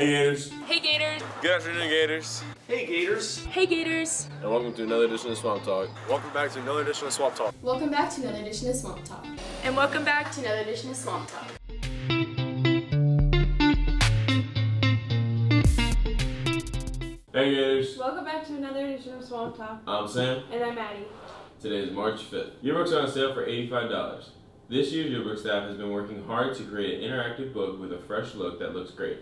Hey Gators. Hey Gators. Good afternoon, Gators. Hey Gators. Hey Gators. And welcome to another edition of Swamp Talk. Welcome back to another edition of Swamp Talk. Welcome back to another edition of Swamp Talk. And welcome back To another edition of Swamp Talk. Hey Gators. Welcome back to another edition of Swamp Talk. I'm Sam. And I'm Maddie. Today is March 5th. Yearbooks are on sale for $85. This year's yearbook staff has been working hard to create an interactive book with a fresh look that looks great.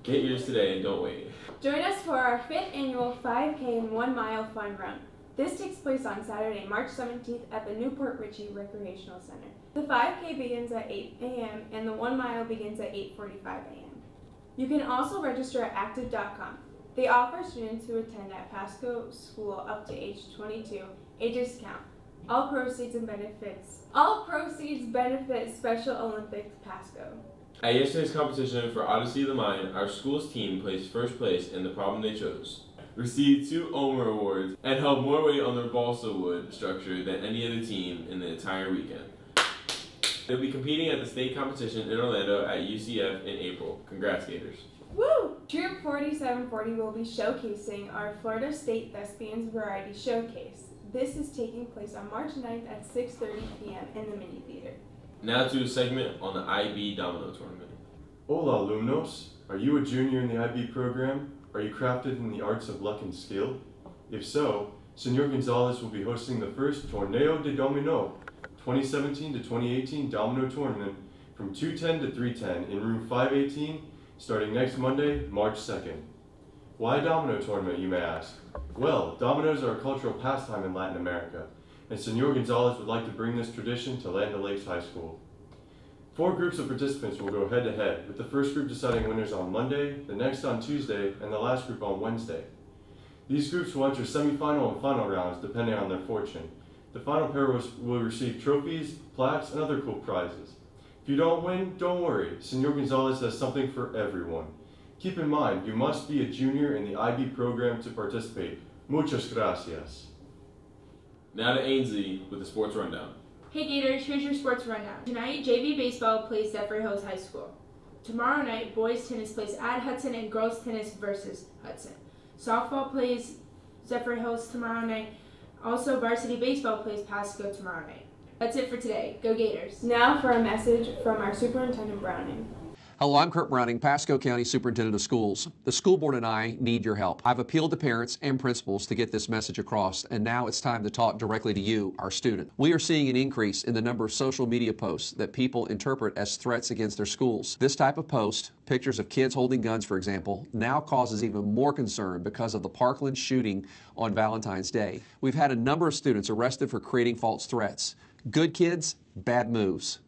Get yours today and don't wait. Join us for our 5th annual 5K and 1 mile fun run. This takes place on Saturday, March 17th at the Newport Richey Recreational Center. The 5K begins at 8 a.m. and the 1 mile begins at 8:45 a.m. You can also register at active.com. They offer students who attend at Pasco School up to age 22 a discount. All proceeds benefit Special Olympics Pasco. At yesterday's competition for Odyssey of the Mind, our school's team placed first place in the problem they chose, received 2 Omer Awards, and held more weight on their balsa wood structure than any other team in the entire weekend. They'll be competing at the state competition in Orlando at UCF in April. Congrats, Gators. Woo! Troop 4740 will be showcasing our Florida State Thespians Variety Showcase. This is taking place on March 9th at 6:30 p.m. in the mini theater. Now to a segment on the IB Domino Tournament. Hola, alumnos. Are you a junior in the IB program? Are you crafted in the arts of luck and skill? If so, Senor Gonzalez will be hosting the first Torneo de Domino 2017 to 2018 Domino Tournament from 2:10 to 3:10 in room 518 starting next Monday, March 2nd. Why a domino tournament, you may ask? Well, dominoes are a cultural pastime in Latin America, and Senor Gonzalez would like to bring this tradition to Land O'Lakes High School. 4 groups of participants will go head-to-head, with the first group deciding winners on Monday, the next on Tuesday, and the last group on Wednesday. These groups will enter semifinal and final rounds depending on their fortune. The final pair will receive trophies, plaques, and other cool prizes. If you don't win, don't worry. Senor Gonzalez has something for everyone. Keep in mind, you must be a junior in the IB program to participate. Muchas gracias. Now to Ainsley with the sports rundown. Hey Gators, here's your sports rundown. Tonight, JV baseball plays Zephyr Hills High School. Tomorrow night, boys tennis plays at Hudson and girls tennis versus Hudson. Softball plays Zephyr Hills tomorrow night. Also, varsity baseball plays Pasco tomorrow night. That's it for today. Go Gators. Now for a message from our Superintendent Browning. Hello, I'm Kurt Browning, Pasco County Superintendent of Schools. The school board and I need your help. I've appealed to parents and principals to get this message across, and now it's time to talk directly to you, our student. We are seeing an increase in the number of social media posts that people interpret as threats against their schools. This type of post, pictures of kids holding guns, for example, now causes even more concern because of the Parkland shooting on Valentine's Day. We've had a number of students arrested for creating false threats. Good kids, bad moves.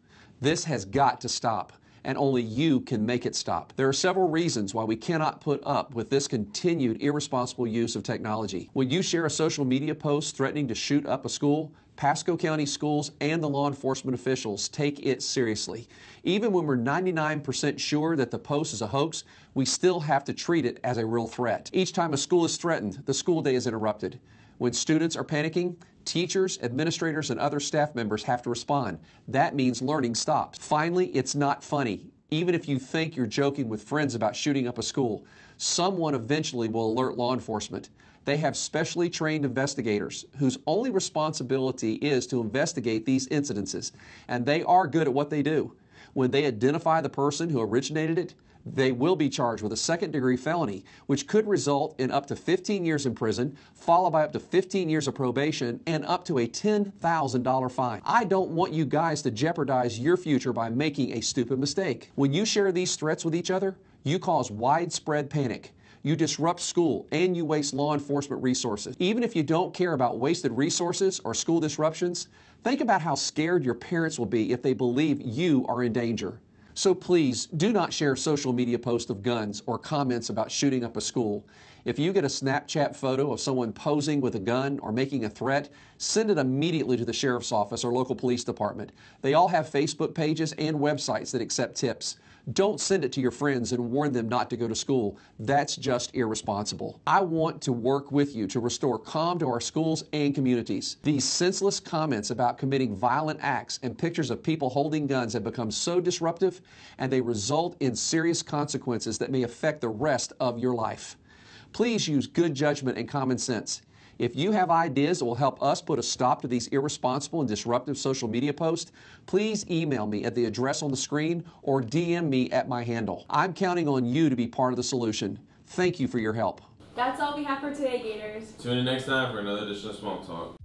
This has got to stop, and only you can make it stop. There are several reasons why we cannot put up with this continued irresponsible use of technology. When you share a social media post threatening to shoot up a school, Pasco County schools and the law enforcement officials take it seriously. Even when we're 99% sure that the post is a hoax, we still have to treat it as a real threat. Each time a school is threatened, the school day is interrupted. When students are panicking, teachers, administrators, and other staff members have to respond. That means learning stops. Finally, it's not funny. Even if you think you're joking with friends about shooting up a school, someone eventually will alert law enforcement. They have specially trained investigators whose only responsibility is to investigate these incidences, and they are good at what they do. When they identify the person who originated it, they will be charged with a second-degree felony, which could result in up to 15 years in prison, followed by up to 15 years of probation, and up to a $10,000 fine. I don't want you guys to jeopardize your future by making a stupid mistake. When you share these threats with each other, you cause widespread panic. You disrupt school, and you waste law enforcement resources. Even if you don't care about wasted resources or school disruptions, think about how scared your parents will be if they believe you are in danger. So please, do not share social media posts of guns or comments about shooting up a school. If you get a Snapchat photo of someone posing with a gun or making a threat, send it immediately to the sheriff's office or local police department. They all have Facebook pages and websites that accept tips. Don't send it to your friends and warn them not to go to school. That's just irresponsible. I want to work with you to restore calm to our schools and communities. These senseless comments about committing violent acts and pictures of people holding guns have become so disruptive, and they result in serious consequences that may affect the rest of your life. Please use good judgment and common sense. If you have ideas that will help us put a stop to these irresponsible and disruptive social media posts, please email me at the address on the screen or DM me at my handle. I'm counting on you to be part of the solution. Thank you for your help. That's all we have for today, Gators. Tune in next time for another edition of Small Talk.